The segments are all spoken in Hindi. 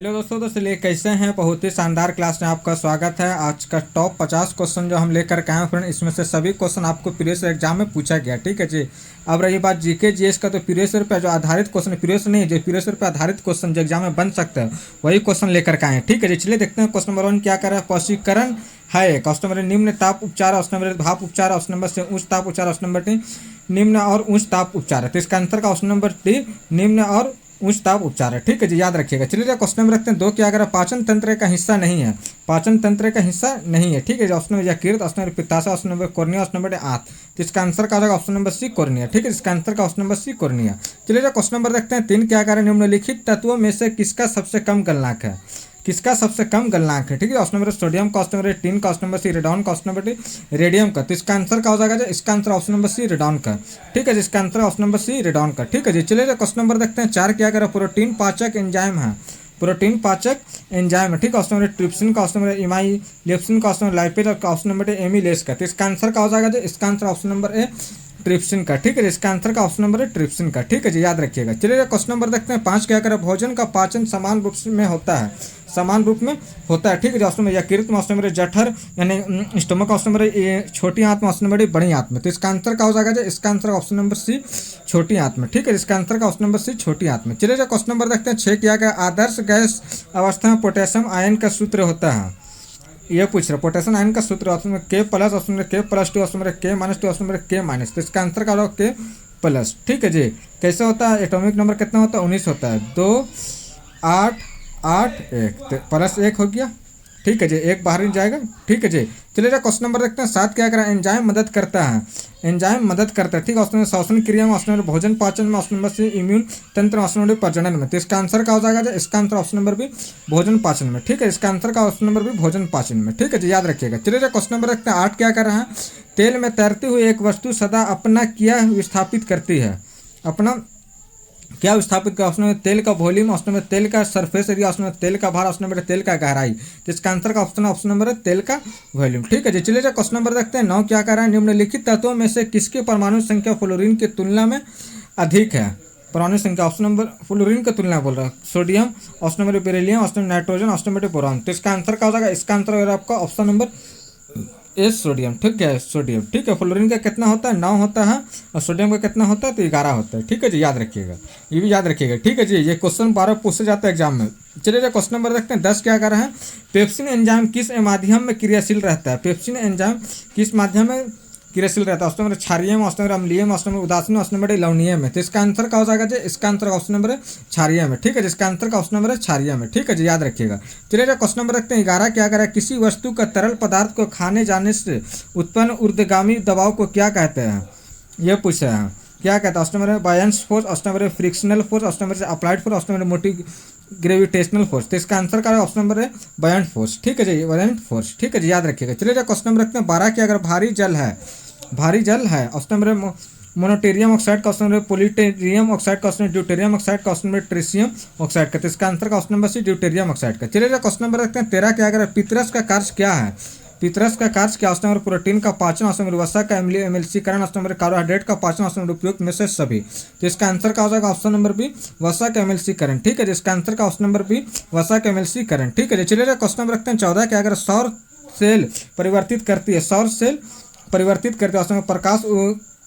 हेलो दोस्तों चलिए कैसे हैं। बहुत ही शानदार क्लास में आपका स्वागत है। आज का टॉप 50 क्वेश्चन जो हम लेकर के आए हैं फ्रेंड, इसमें से सभी क्वेश्चन आपको प्रीवियस एग्जाम में पूछा गया। ठीक है जी। अब रही बात जीके जीएस का, तो प्रीवियस ईयर पे जो आधारित क्वेश्चन, प्रीवियस नहीं जो प्रीवियस ईयर पे आधारित क्वेश्चन जो एग्जाम में बन सकते हैं वही क्वेश्चन लेकर के आए हैं। ठीक है जी। चलिए देखते हैं क्वेश्चन नंबर 1 क्या कर रहा है। वशीकरण है। क्वेश्चन नंबर निम्न ताप उपचार, ऑप्शन नंबर भाप उपचार, ऑप्शन नंबर से उच्च ताप उपचार, ऑप्शन नंबर टी निम्न और उच्च ताप उपचार है। तो इसका आंसर का ऑप्शन नंबर डी निम्न और उच्च ताप उपचार है। ठीक है जी, याद रखिएगा। चलिए क्वेश्चन नंबर रखते हैं 2 क्या अगर पाचन तंत्र का हिस्सा नहीं है, पाचन तंत्र का हिस्सा नहीं है। ठीक है जी। ऑप्शन नंबर यकृत, ऑप्शन नंबर पित्ताशय, option number cornea, option number आंत। तो इसका आंसर का हो जाएगा ऑप्शन नंबर सी कॉर्निया। ठीक है, इसका आंसर का ऑप्शन नंबर सी कॉर्निया। चलिए क्वेश्चन नंबर देखते हैं 3 क्या अगर निम्नलिखित तत्वों में से किसका सबसे कम गलनांक है, किसका सबसे कम गलनांक है। ठीक है, ऑप्शन नंबर सोडियम का, ऑप्शन नंबर टिन का, ऑप्शन नंबर सी रेडॉन का, ऑप्शन नंबर डी रेडियम का। तो इसका आंसर का हो जाएगा, इसका answer option number C radon का। ठीक है जी, इसका answer option number C radon का। ठीक है जी। चलिए क्वेश्चन नंबर देखते हैं 4 क्या करें। प्रोटीन पाचक एंजाइम है, प्रोटीन पाचक एंजाइम है। ठीक है, ऑप्शन नंबर ट्रिप्सिन का, ऑप्शन नंबर इमाइलेप्सिन का, ऑप्शन नंबर लाइपेज का, ऑप्शन नंबर एमिलेस का। तो इसका आंसर का हो जाएगा, इसका answer option number A trypsin का। ठीक है जी, इसका आंसर का ऑप्शन नंबर है ट्रिप्सिन का। ठीक है जी, याद रखिएगा। चलिए क्वेश्चन नंबर देखते हैं 5 क्या करें। भोजन का पाचन समान रूप में होता है, समान रूप में होता है। ठीक है, ऑप्शन में यकृत में, ऑप्शन नंबर जठर यानी स्टोमक, ऑप्शन नंबर छोटी आंत में, ऑप्शन नंबर बड़ी आंत में। तो इसका आंसर का हो जाएगा, इसका आंसर ऑप्शन नंबर सी छोटी आंत में। ठीक है, इसका आंसर का ऑप्शन नंबर सी छोटी आंत में। चलिए क्वेश्चन नंबर देखते हैं 6 क्या गया। आदर्श गैस अवस्था में पोटेशियम आयन का सूत्र होता है, ये पूछ रहा है। पोटेशियम आयन का सूत्र ऑप्शन में के प्लस, ऑप्शन में के प्लस टू, ऑप्शन में के माइनस टू, ऑप्शन में के माइनस। तो इसका आंसर का होगा के प्लस। ठीक है जी। कैसे होता है, एटॉमिक नंबर कितना होता है 19 होता है। 2 8 8 1 तो प्लस 1 हो गया। ठीक है जी, एक बाहर ही जाएगा। ठीक है जी। चलिए क्वेश्चन नंबर देखते हैं 7 क्या करें। एंजाइम मदद करता है, एंजाइम मदद करता है। ठीक है, ऑप्शन में श्वसन क्रिया में, ऑप्शन नंबर भोजन पाचन में, ऑप्शन नंबर सी इम्यून तंत्र, ऑप्शन नंबर प्रजनन में। तो इसका आंसर का हो जाएगा, इसका आंसर ऑप्शन नंबर भी भोजन पाचन में। ठीक है, इसका आंसर का ऑप्शन नंबर भी भोजन पाचन में। ठीक है जी, याद रखिएगा। चलिए क्वेश्चन नंबर देखते हैं 8 क्या कर रहा है। तेल में तैरती हुई एक वस्तु सदा अपना क्या विस्थापित करती है, अपना क्या विस्थापित कर। ऑप्शन में तेल का वॉल्यूम, ऑप्शन में तेल का सरफेस एरिया, ऑप्शन में तेल का भार, ऑप्शन नंबर तेल का गहराई। तो इसका आंसर का ऑप्शन नंबर है तेल का वॉल्यूम। ठीक है जी। चलिए क्वेश्चन नंबर देखते हैं 9 क्या कर रहा है। निम्नलिखित तत्वों में से किसकी परमाणु संख्या फ्लोरीन की तुलना में अधिक है। परमाणु संख्या ऑप्शन नंबर फ्लोरीन की तुलना बोल रहा है। Sodium, option number beryllium, option number nitrogen, option number boron. तो इसका आंसर का हो जाएगा, इसका आंसर होगा आपका ऑप्शन नंबर ए सोडियम। ठीक है, सोडियम। ठीक है, फ्लोरीन का कितना होता है 9 होता है, और सोडियम का कितना होता है तो 11 होता है। ठीक है जी, याद रखिएगा, ये भी याद रखिएगा। ठीक है जी, ये क्वेश्चन 12 पूछे जाता है एग्जाम में। चलिए क्वेश्चन नंबर देखते हैं 10 क्या कर रहा है। पेप्सिन एंजाइम किस माध्यम में क्रियाशील रहता है, पेप्सिन एंजाइम किस माध्यम में क्रियाशील रहता है। ऑप्शन नंबर क्षारीय में, ऑप्शन नंबर अम्लीय में, ऑप्शन नंबर उदासीन, ऑप्शन नंबर लवणीय में। तो इसका आंसर का हो जाएगा जी, इसका आंसर ऑप्शन नंबर है क्षारीय में। ठीक है, जिसका आंसर का ऑप्शन नंबर है क्षारीय में। ठीक है जी, याद रखिएगा। चलिए क्वेश्चन नंबर रखते हैं 11 क्या करें। किसी वस्तु का तरल पदार्थ को खाने जाने से उत्पन्न ऊर्ध्वगामी दबाव को क्या कहते हैं, ये पूछ रहे हैं। क्या कहता है, option number buoyant force, option number frictional force, option number applied force, option number motive gravitational force. तो इसका आंसर का ऑप्शन नंबर है बायन्ट फोर्स। ठीक है जी, बायन्ट फोर्स। ठीक है जी, याद रखिएगा। चलिए क्वेश्चन नंबर रखते हैं 12 क्या अगर भारी जल है, भारी जल है। ऑप्शन नंबर मोनोटेरियम ऑक्साइड का, ऑप्शन नंबर पोलिटेरियम ऑक्साइड का, ऑप्शन नंबर ड्यूटेरियम ऑक्साइड का, ऑप्शन नंबर ट्रेसियम ऑक्साइड का। तो इसका आंसर का option number C deuterium oxide का। चलिए क्वेश्चन नंबर रखते हैं 13 क्या अगर पितरस का कार्य क्या है, पितरस का कार्य क्या। ऑप्शन नंबर प्रोटीन का पाचन, ऑप्शन नंबर वसा का एमएलसीकरण, ऑप्शन नंबर कार्बोहाइड्रेट का पाचन, ऑप्शन नंबर उपयुक्त में से सभी। तो इसका आंसर का हो जाएगा ऑप्शन नंबर बी वसा का एमएलसीकरण। ठीक है, जिसका आंसर का ऑप्शन नंबर बी वसा का एमएलसीकरण। ठीक है, चलिए क्वेश्चन नंबर रखते हैं 14 क्या अगर सौर सेल परिवर्तित करती है, सौर सेल परिवर्तित करते हैं। ऑप्शन नंबर प्रकाश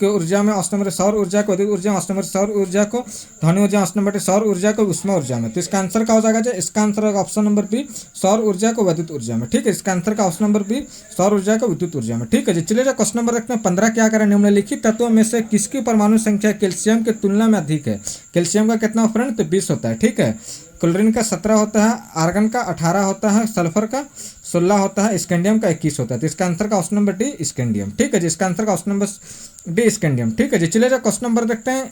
के ऊर्जा में, ऑप्शन नंबर सौर ऊर्जा को विद्युत ऊर्जा, ऑप्शन नंबर सौर ऊर्जा को ध्वनि ऊर्जा, ऑप्शन नंबर सौर ऊर्जा को उष्मा ऊर्जा में। तो इसका आंसर का हो जाएगा, इसका आंसर होगा ऑप्शन नंबर बी सौर ऊर्जा को विद्युत ऊर्जा में। ठीक है, इसका आंसर का ऑप्शन नंबर बी सौर ऊर्जा को विद्युत ऊर्जा में। ठीक है जी। चलिए क्वेश्चन नंबर रखते हैं 15 क्या करें। निम्नलिखित तत्वों में से किसकी परमाणु संख्या कैल्शियम की तुलना में अधिक है। कैल्शियम का कितना फ्रेंड तो 20 होता है। ठीक है, क्लोरीन का 17 होता है, आर्गन का 18 होता है, सल्फर का 16 होता है, स्कैंडियम का 21 होता है। तो इसका आंसर का ऑप्शन नंबर डी स्कैंडियम। ठीक है जी, इसका आंसर का ऑप्शन नंबर डी स्कैंडियम। ठीक है जी। चलिए क्वेश्चन नंबर देखते हैं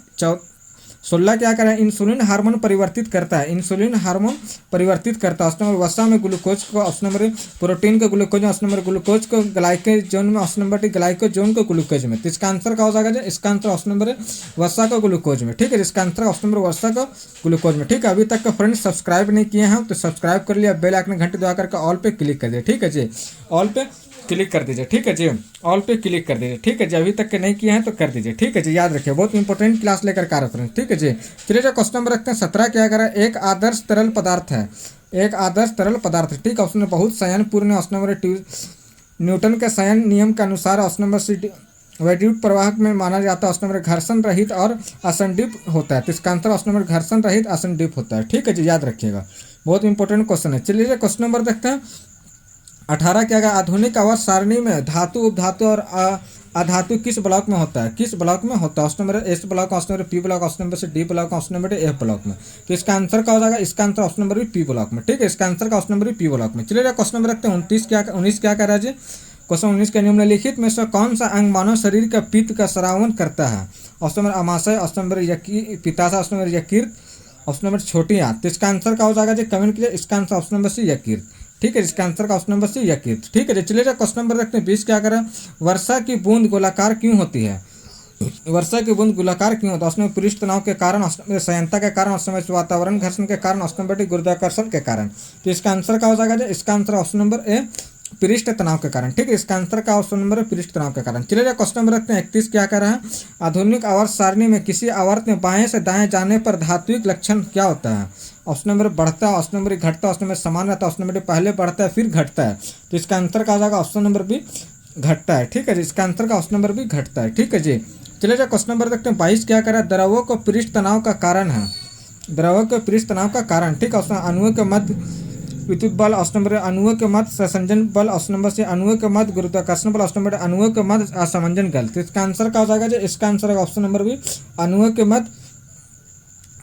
16 क्या करें। इंसुलिन हार्मोन परिवर्तित करता है, इंसुलिन हार्मोन परिवर्तित करता है। ऑप्शन नंबर वसा में ग्लूकोज को, ऑप्शन नंबर प्रोटीन को ग्लूकोज में, ऑप्शन नंबर ग्लूकोज को ग्लाइकोजन में, ऑप्शन नंबर टी ग्लाइकोजन को ग्लूकोज में। तो इसका आंसर का हो जाएगा, इसका आंसर ऑप्शन नंबर है वसा को ग्लूकोज में। ठीक है, इसका आंसर ऑप्शन नंबर वसा को ग्लूकोज में। ठीक है, अभी तक का फ्रेंड्स सब्सक्राइब नहीं किए हैं तो सब्सक्राइब कर लिया, बेल आइकन घंटे दबा करके ऑल पे क्लिक कर दिया। ठीक है जी, ऑल पे क्लिक कर दीजिए, ठीक है जी। ऑल पे क्लिक कर दीजिए, ठीक है जी। अभी तक के नहीं किए हैं तो कर दीजिए, ठीक है जी। याद रखिए बहुत इंपॉर्टेंट क्लास लेकर आ रहे हैं फ्रेंड्स, ठीक है जी। चलिए जो क्वेश्चन नंबर रखते हैं 17 क्या करें, एक आदर्श तरल पदार्थ है, एक आदर्श तरल पदार्थ, ठीक है। ऑप्शन में बहुत शयनपूर्ण, ऑप्शन नंबर न्यूटन के शयन नियम के अनुसार, ऑप्शन नंबर सी वैद्युत प्रवाह में माना जाता है, ऑप्शन नंबर घर्षण रहित और असंडिप होता है। तो इसका आंसर ऑप्शन नंबर घर्षण रहित असंडिप होता है, ठीक है जी। याद रखिएगा बहुत इंपॉर्टेंट क्वेश्चन है। चलिए क्वेश्चन नंबर देखते हैं 18 क्या है, आधुनिक आवर्त सारणी में धातु उपधातु और अधातु किस ब्लॉक में होता है, किस ब्लॉक में होता है। Option number S block, option number P block, option number C D block, option number F block में। तो इसका आंसर क्या हो जाएगा, इसका answer option number B P block में, ठीक है। इसका आंसर का option number B P block में। चलिए क्वेश्चन नंबर रखते हैं 19 क्या कह रहा है जी। क्वेश्चन 19 के निम्नलिखित में से कौन सा अंग मानव शरीर का पित्त का स्रावन करता है। ऑप्शन नंबर अमाशय, ऑप्शन नंबर पित्ताशय, ऑप्शन नंबर यकृत, ऑप्शन नंबर छोटी आंत। तो इसका आंसर क्या हो जाएगा जी, कमेंट कीजिए। इसका आंसर ऑप्शन नंबर सी यकृत, ठीक है। इसका आंसर का ऑप्शन नंबर सी यकृत, ठीक है जी। चलिए क्वेश्चन नंबर देखते हैं 20 क्या करें, वर्षा की बूंद गोलाकार क्यों होती है, वर्षा की बूंद गोलाकार क्यों होता है। ऑप्शन नंबर पृष्ठ तनाव के कारण, ऑप्शन नंबर संयंता के कारण, ऑप्शन नंबर वातावरण घर्षण के कारण, ऑप्शन नंबर डी गुरुत्वाकर्षण के कारण। तो इसका आंसर क्या हो जाएगा जी, इसका आंसर ऑप्शन नंबर ए पृष्ठ तनाव के कारण, ठीक है। इसका आंसर का ऑप्शन नंबर है पृष्ठ तनाव के कारण। चलिए क्वेश्चन नंबर रखते हैं 31 क्या कर रहा है, आधुनिक आवर्त सारणी में किसी आवर्त में बाएं से दाएं जाने पर धात्विक लक्षण क्या होता है। ऑप्शन नंबर बढ़ता है, ऑप्शन नंबर घटता है, ऑप्शन नंबर समान रहता है, ऑप्शन नंबर पहले बढ़ता है फिर घटता है। तो इसका आंसर का हो जाएगा ऑप्शन नंबर बी घटता है, ठीक है जी। इसका आंसर का ऑप्शन नंबर भी घटता है, ठीक है जी। चलिए क्वेश्चन नंबर देखते हैं 22 क्या कर रहा है, द्रवों को पृष्ठ तनाव का कारण है, द्रवों के पृष्ठ तनाव का कारण, ठीक है। ऑप्शन अणुओं के मध्य विद्युत बल, ऑप्शन नंबर अणुओं के मध्य संसंजन बल, ऑप्शन नंबर से अणुओं के मध्य गुरुत्वाकर्षण बल, ऑप्शन नंबर अणुओं के मध्य असमंजन बल। तो इसका आंसर क्या हो जाएगा जी, इसका आंसर है ऑप्शन नंबर भी अणुओं के मध्य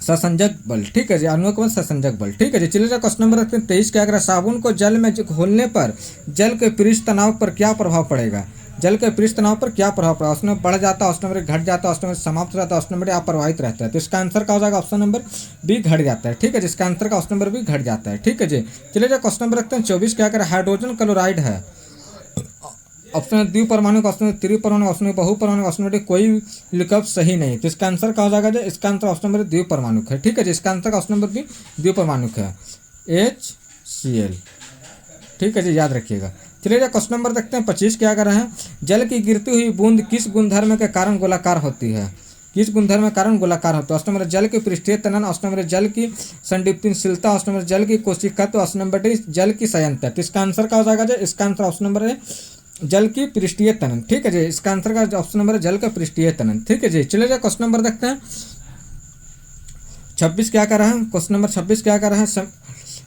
ससंजक बल, ठीक है जी। अणुओं के मध्य ससंजक बल, ठीक है जी। चलिए क्वेश्चन नंबर रखते हैं 23 क्या करें, साबुन को जल में घोलने पर जल के पृष्ठ तनाव पर क्या प्रभाव पड़ेगा, जल के पृष्ठ तनाव पर क्या प्रभाव पड़ा। ऑप्शन नंबर बढ़ जाता है, ऑप्शन नंबर घट जाता है, ऑप्शन नंबर समाप्त रहता है, ऑप्शन नंबर अप्रवाहित रहता है। तो इसका आंसर क्या हो जाएगा, ऑप्शन नंबर बी घट जाता है, ठीक है। जिसका आंसर का ऑप्शन नंबर भी घट जाता है, ठीक है जी। चलिए क्वेश्चन नंबर रखते हैं 24 क्या करें, हाइड्रोजन क्लोराइड है, ऑप्शन में द्विपरमाणु, ऑप्शन में त्रिपरमाणु, ऑप्शन में बहुपरमाणु, ऑप्शन में कोई विकल्प सही नहीं। तो इसका आंसर क्या हो जाएगा, इसका आंसर ऑप्शन नंबर द्विपरमाणु है, ठीक है जी। इसका आंसर का ऑप्शन नंबर भी द्विपरमाणु है, HCl, ठीक है जी। याद रखिएगा। चलिए क्वेश्चन नंबर देखते हैं 25 क्या कर रहे हैं, जल की गिरती हुई बूंद किस गुणधर्म के कारण गोलाकार होती है, किस गुणधर्म के कारण गोलाकार होता है। ऑप्शन नंबर जल की पृष्ठीय तनन, ऑप्शन नंबर जल की संदीप्तिशीलता, ऑप्शन नंबर जल की कोशिकत्व, ऑप्शन नंबर डी जल की संयंत्र। तो इसका आंसर क्या हो जाएगा जी, इसका आंसर ऑप्शन नंबर है जल की पृष्ठीय तनन, ठीक है जी। इसका आंसर का ऑप्शन नंबर है जल का पृष्ठीय तनन, ठीक है जी। चलिए क्वेश्चन नंबर देखते हैं 26 क्या कर रहा है, क्वेश्चन नंबर 26 क्या कर रहा है,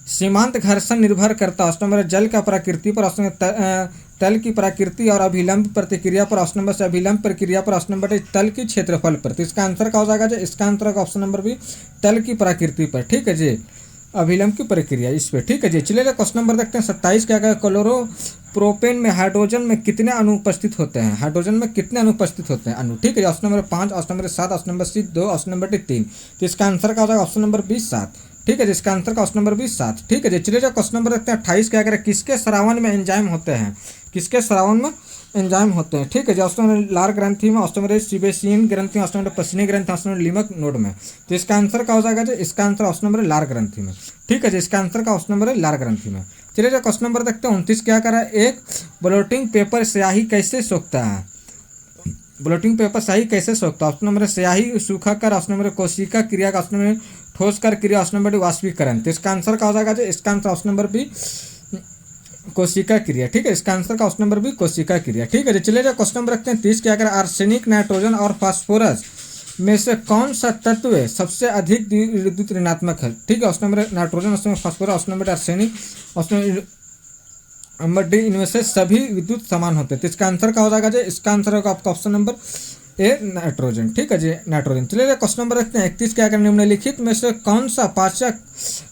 सीमांत घर्षण निर्भर करता है, ऑप्शन नंबर जल का प्रकृति पर, ऑप्शन नंबर तल की प्रकृति और अभिलंब प्रतिक्रिया पर, ऑप्शन नंबर से अभिलंब प्रक्रिया पर, ऑप्शन नंबर तल की क्षेत्रफल पर। तो इसका आंसर क्या हो जाएगा जी, इसका आंसर का ऑप्शन नंबर भी तल की प्रकृति पर, ठीक है जी, अभिलंब की प्रक्रिया इस पर, ठीक है जी। चलिए क्वेश्चन नंबर देखते हैं 27 क्या कहें, क्लोरोप्रोपेन में हाइड्रोजन में कितने अणु उपस्थित होते हैं, हाइड्रोजन में कितने अणु उपस्थित होते हैं अणु, ठीक है जी। Option number 5, option number 7, option number C 2, option number D 3। तो इसका आंसर का हो जाएगा ऑप्शन नंबर बी 7, ठीक है जी। इसका आंसर का ऑप्शन नंबर भी 7, ठीक है जी। चलिए क्वेश्चन नंबर देखते हैं 28 क्या करें, किसके स्रावन में एंजाइम होते हैं, किसके स्रावन में एंजाइम होते हैं, ठीक है जी। ऑप्शन नंबर लार ग्रंथि में, ऑप्शन नंबर सीबेसियन ग्रंथि, ऑप्शन नंबर पसीनी ग्रंथि, ऑप्शन नंबर लिमक नोड में। तो इसका आंसर क्या हो जाएगा जी, इसका आंसर ऑप्शन नंबर लार ग्रंथि में, ठीक है जी। इसका आंसर का ऑप्शन नंबर है लार ग्रंथि में। चलिए क्वेश्चन नंबर देखते हैं 29 क्या करा है, एक ब्लोटिंग पेपर स्याही कैसे सोखता है, ब्लोटिंग पेपर स्याही कैसे सोखता है। ऑप्शन नंबर स्याही सूखा कर, ऑप्शन नंबर कोशिका क्रिया का, ऑप्शन नंबर ठोस कर क्रिया, ऑप्शन नंबर वाष्पीकरण। तो इसका आंसर क्या हो जाएगा जी, इसका आंसर ऑप्शन नंबर बी कोशिका क्रिया, ठीक है। इसका आंसर का ऑप्शन नंबर भी कोशिका क्रिया, ठीक है जी। चलिए क्वेश्चन नंबर रखते हैं 30 क्या करें, आर्सेनिक, नाइट्रोजन और फास्फोरस में से कौन सा तत्व सबसे अधिक विद्युत ऋणात्मक है, ठीक है। Option number nitrogen, option number phosphorus, option number arsenic, option number D इनमें से सभी विद्युत समान होते हैं। तो इसका आंसर क्या हो जाएगा जी, इसका आंसर होगा आपका ऑप्शन नंबर ए नाइट्रोजन, ठीक है जी, नाइट्रोजन। चलिए क्वेश्चन नंबर रखते हैं 31 क्या करें, निम्नलिखित में से कौन सा पाचक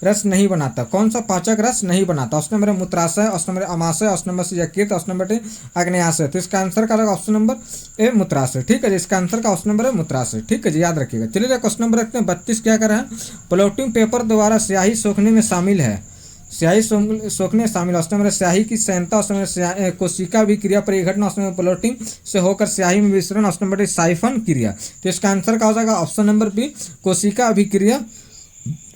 रस नहीं बनाता, कौन सा पाचक रस नहीं बनाता। ऑप्शन नंबर मूत्राशय, ऑप्शन नंबर अमाशय, ऑप्शन नंबर सी यकृत, ऑप्शन नंबर डी आग्नेयाशय। तो इसका आंसर का ऑप्शन नंबर ए मूत्राशय, ठीक है जी। इसका आंसर का ऑप्शन नंबर है मूत्राशय, ठीक है जी, याद रखिएगा। चलिए क्वेश्चन नंबर रखते हैं 32 क्या कर रहे हैं, प्लॉटिंग पेपर द्वारा स्याही सोखने में शामिल है, स्याही सोखने शामिल। ऑप्शन नंबर स्याही की संयंता, ऑप्शन नंबर कोशिका भी क्रिया परिघटना, ऑप्शन नंबर प्लॉटिंग से होकर स्याही में विसरण, ऑप्शन नंबर साइफन क्रिया। तो इसका आंसर क्या हो जाएगा, ऑप्शन नंबर बी कोशिका अभिक्रिया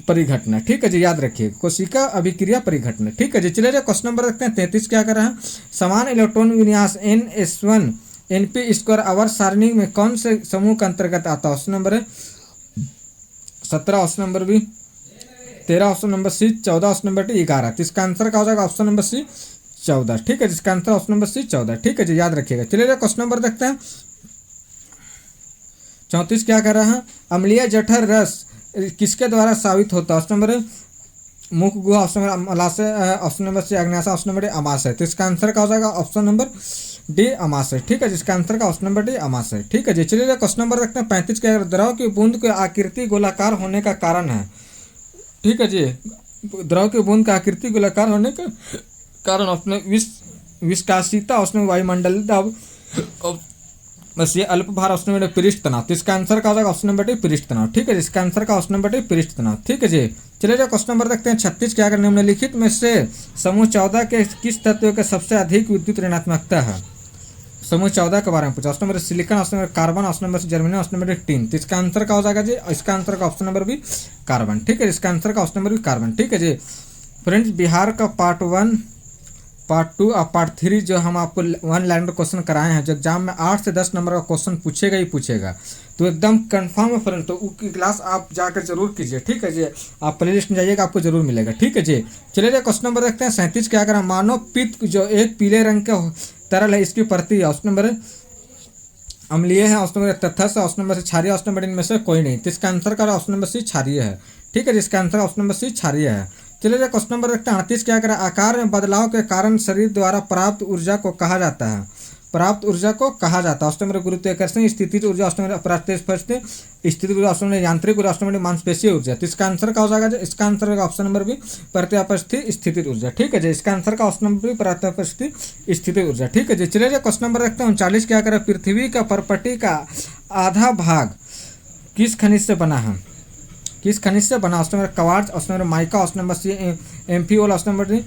परिघटना, ठीक है जी, याद रखिए कोशिका अभिक्रिया परिघटना, ठीक है जी। चलिए क्वेश्चन नंबर देखते हैं 33 क्या कर रहा है। समान इलेक्ट्रॉन विन्यास NS1 Np² आवर्त सारणी में कौन से समूह के अंतर्गत आता है? ऑप्शन नंबर है 17, option number B 13, option number C 14, option number D 11। तो इसका आंसर क्या हो जाएगा? ऑप्शन नंबर सी 14, ठीक है जिसका आंसर ऑप्शन नंबर सी 14, ठीक है जी, याद रखिएगा। चलिए क्वेश्चन नंबर देखते हैं 34 क्या कर रहा है। अम्लीय जठर रस किसके द्वारा साबित होता है? ऑप्शन नंबर मुख गुहा, ऑप्शन नंबर अम्लाशय, ऑप्शन नंबर सी अग्न्याशय, ऑप्शन नंबर डी अमाशय। तो इसका आंसर क्या हो जाएगा? ऑप्शन नंबर डी अमाशय, ठीक है जिसका आंसर का ऑप्शन नंबर डी अमाशय, ठीक है जी। चलिए क्वेश्चन नंबर देखते हैं 35 क्या। द्रव की बूंद की आकृति गोलाकार होने का कारण है, ठीक है जी, द्रव की बूंद का आकृति गोलाकार होने का कारण ऑप्शन विस्कासिता, ऑप्शन वायुमंडल दबाव, बस ये अल्प भार, ऑप्शन नंबर पृष्ठ तनाव। तो इसका आंसर का हो जाएगा ऑप्शन नंबर डी पृष्ठ तनाव, ठीक है जिसका आंसर का ऑप्शन नंबर डी पृष्ठ तनाव, ठीक है जी। चलिए क्वेश्चन नंबर देखते हैं 36 क्या। अगर निम्नलिखित में से समूह 14 के किस तत्व के सबसे अधिक विद्युत ऋणात्मकता है? समूह 14 के बारे में पूछा। Option number silicon, option number carbon, option number germanium, option number tin. तो इसका आंसर का हो जाएगा जी, इसका आंसर का ऑप्शन नंबर भी कार्बन, ठीक है इसका आंसर का ऑप्शन नंबर भी कार्बन, ठीक है जी। फ्रेंड्स, बिहार का पार्ट 1, पार्ट 2 और पार्ट 3 जो हम आपको 1 लाइनर क्वेश्चन कराए हैं, जो एग्जाम में 8 से 10 नंबर का क्वेश्चन पूछेगा ही पूछेगा, तो एकदम कंफर्म है फ्रेंड, तो उसकी क्लास आप जाकर जरूर कीजिए, ठीक है जी। आप प्ले लिस्ट में जाइएगा, आपको जरूर मिलेगा, ठीक है जी। चलिए क्वेश्चन नंबर देखते हैं 37 क्या करें। मानव पित्त जो एक पीले रंग का तरल है, इसकी प्रति ऑप्शन नंबर अम्लीय है, ऑप्शन नंबर तटस्थ, ऑप्शन नंबर से क्षारीय, ऑप्शन नंबर इनमें से कोई नहीं। तो इसका आंसर का ऑप्शन नंबर सी क्षारीय है, ठीक है जिसका आंसर ऑप्शन नंबर सी क्षारीय है। चलिए क्वेश्चन नंबर देखते हैं 38 क्या करें। आकार में बदलाव के कारण शरीर द्वारा प्राप्त ऊर्जा को कहा जाता है? प्राप्त ऊर्जा को कहा जाता है? ऑप्शन नंबर गुरुत्वाकर्षण स्थितिज ऊर्जा, ऑप्शन नंबर अप्रत्यक्ष स्थिति ऊर्जा, ऑप्शन नंबर यांत्रिक ऊर्जा, ऑप्शन नंबर मांसपेशीय ऊर्जा। तो इसका आंसर क्या हो जाएगा? इसका आंसर का ऑप्शन नंबर भी प्रत्यास्थ स्थिति ऊर्जा, ठीक है जी, इसका आंसर का ऑप्शन नंबर भी प्रत्यास्थ स्थिति ऊर्जा, ठीक है जी। चलिए क्वेश्चन नंबर देखते हैं 39 क्या करें। पृथ्वी का परपटी का आधा भाग किस खनिज से बना है? किस खनिज से बना? Option number quartz, option number mica, option number C amphibole, option number D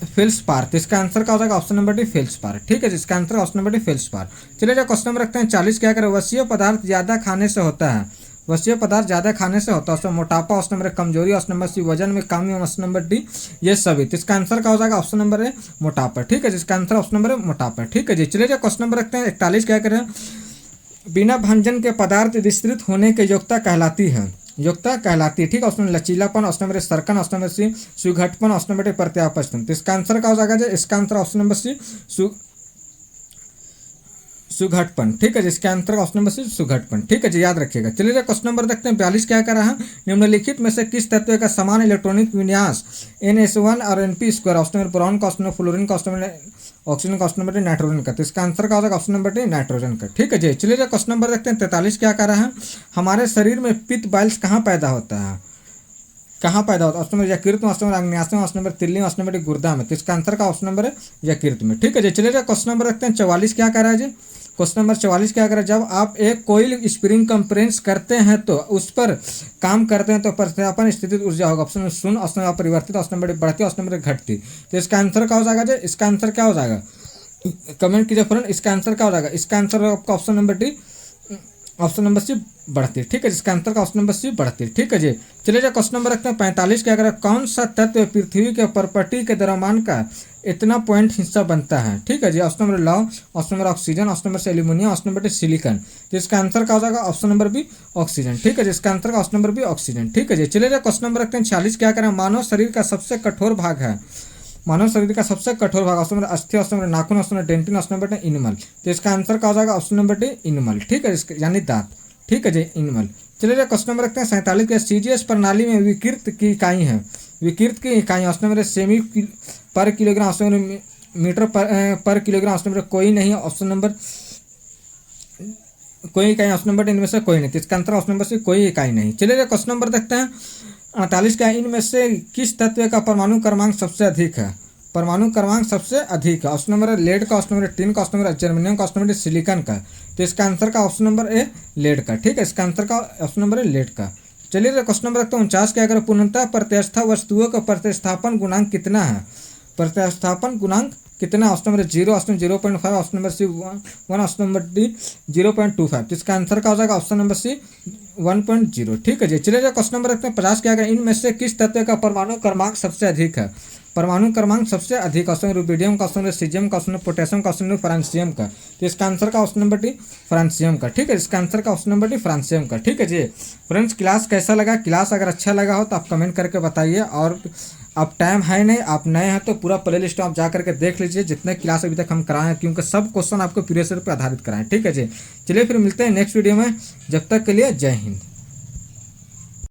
feldspar. तो इसका आंसर क्या हो जाएगा? ऑप्शन नंबर डी फेल्सपार, ठीक है जिसका answer option number D feldspar. चलिए क्वेश्चन नंबर रखते हैं 40 क्या करें। वसीय पदार्थ ज्यादा खाने से होता है? वसीय पदार्थ ज्यादा खाने से होता है, उसमें मोटापा, ऑप्शन नंबर कमजोरी, ऑप्शन नंबर सी वजन में कमी, ऑप्शन नंबर डी ये सभी। तो इसका आंसर क्या हो जाएगा? ऑप्शन नंबर ए मोटापा, ठीक है जिसका आंसर ऑप्शन नंबर मोटापा, ठीक है जी। चलिए क्वेश्चन नंबर रखते हैं 41 क्या करें। बिना भंजन के पदार्थ विस्तृत होने की योग्यता कहलाती है? योग्यता कहलाती है, ठीक है। ऑप्शन लचीलापन, ऑप्शन नंबर सर्कन, ऑप्शन नंबर सी सुघटपन, ऑप्शन नंबर डी प्रत्यापन। तो इसका आंसर क्या हो जाएगा? इसका आंसर ऑप्शन नंबर सी सुघटपन, ठीक है जिसका आंसर ऑप्शन नंबर सी सुघटपन, ठीक है जी, याद रखिएगा। चलिए क्वेश्चन नंबर देखते हैं 42 क्या कर रहा है। निम्नलिखित में से किस तत्व का समान इलेक्ट्रॉनिक विन्यास NS1 और Np²? ऑप्शन नंबर बोरॉन का, ऑप्शन नंबर फ्लोरीन का, ऑप्शन नंबर ऑक्सीजन का, ऑप्शन नंबर नाइट्रोजन का। तो इसका आंसर क्या हो जाएगा? ऑप्शन नंबर डी नाइट्रोजन का, ठीक है जी। चलिए क्वेश्चन नंबर देखते हैं 43 क्या कर रहा है। हमारे शरीर में पित्त बाइल्स कहाँ पैदा होता है? कहाँ पैदा होता है? ऑप्शन नंबर यकृत में, ऑप्शन नंबर अग्न्याशय में, ऑप्शन नंबर तिल्ली में, ऑप्शन नंबर गुर्दा में। तो इसका आंसर का ऑप्शन नंबर है यकृत में, ठीक है जी। चलिए क्वेश्चन नंबर देखते हैं 44 क्या कर रहा है जी। क्वेश्चन नंबर 44 क्या करें। जब आप एक कोई स्प्रिंग कंप्रेस करते हैं तो उस पर काम करते हैं तो प्रतिस्थापन स्थिति ऊर्जा होगा। ऑप्शन नंबर शून्य, ऑप्शन नंबर परिवर्तित, ऑप्शन नंबर बढ़ती, ऑप्शन नंबर घटती। तो इसका आंसर क्या हो जाएगा जी? इसका आंसर क्या हो जाएगा? कमेंट कीजिए फ्रेंड, इसका आंसर क्या हो जाएगा? इसका आंसर आपका option number D option number C बढ़ती, ठीक है जिसका आंसर का ऑप्शन नंबर सी बढ़ती, ठीक है जी। चलिए क्वेश्चन नंबर रखते हैं 45 क्या करें। कौन सा तत्व पृथ्वी के परपटी के द्रव्यमान का इतना पॉइंट हिस्सा बनता है? ठीक है जी। ऑप्शन नंबर लौह, option number oxygen, option number से एल्यूमिनियम, ऑप्शन नंबर सिलिकॉन। तो इसका आंसर क्या हो जाएगा? ऑप्शन नंबर बी ऑक्सीजन, ठीक है जिसका आंसर का ऑप्शन नंबर बी ऑक्सीजन, ठीक है जी। चलिए क्वेश्चन नंबर रखते हैं 46 क्या करें। मानव शरीर का सबसे कठोर भाग है? मानव शरीर का सबसे कठोर भाग ऑप्शन नंबर अस्थि, ऑप्शन नंबर नाखून, option number dentine, option number enamel. तो इसका आंसर क्या हो जाएगा? ऑप्शन नंबर डी इनमल, ठीक है यानी दांत, ठीक है जी इनमल। चलिए क्वेश्चन नंबर रखते हैं 47 के। सीजीएस प्रणाली में विकृत की इकाई है? विकृत की इकाई ऑप्शन नंबर सेमी पर किलोग्राम, ऑप्शन नंबर मीटर पर किलोग्राम, ऑप्शन नंबर कोई नहीं, ऑप्शन नंबर कोई इकाई, ऑप्शन नंबर इनमें से कोई नहीं। तो इसका आंसर ऑप्शन नंबर से कोई इकाई नहीं। चलिए क्वेश्चन नंबर देखते हैं 48 का। इनमें से किस तत्व का परमाणु क्रमांक सबसे अधिक है? परमाणु क्रमांक सबसे अधिक है। ऑप्शन नंबर लेड का, ऑप्शन नंबर टिन का, ऑप्शन नंबर जर्मेनियम का, ऑप्शन नंबर सिलिकॉन का। तो इसका आंसर का ऑप्शन नंबर ए लेड का, ठीक है इसका आंसर का ऑप्शन नंबर है लेड का। चलिए क्वेश्चन नंबर रखते हैं 49 क्या करें। पूर्णतः प्रत्यास्थ वस्तुओं का प्रतिस्थापन गुणांक कितना है? प्रतिस्थापन गुणांक कितना, option number 0, option 0.5, option number C 1, option number D 0.25। तो इसका आंसर क्या हो जाएगा, ऑप्शन नंबर सी 1.0। ठीक है जी। चलिए जो क्वेश्चन नंबर रखते हैं 50 क्या है, इनमें से किस तत्व का परमाणु क्रमांक सबसे अधिक है। परमाणु क्रमांक सबसे अधिक, ऑप्शन रुबिडियम का, ऑप्शन सीजियम का, ऑप्शन पोटेशियम का, ऑप्शन फ्रांसियम का। तो इसका आंसर का ऑप्शन नंबर डी फ्रांसियम का। ठीक है, इसका आंसर का ऑप्शन नंबर डी फ्रांसियम का। ठीक है जी। फ्रेंड्स क्लास कैसा लगा, क्लास अगर अच्छा लगा हो तो आप कमेंट करके बताइए, और अब टाइम है नहीं, आप नए हैं तो पूरा प्ले लिस्ट आप जा करके देख लीजिए जितने क्लास अभी तक हम कराए हैं, क्योंकि सब क्वेश्चन आपको प्रीवियस ईयर पर आधारित कराएं। ठीक है जी। चलिए फिर मिलते हैं नेक्स्ट वीडियो में, जब तक के लिए जय हिंद।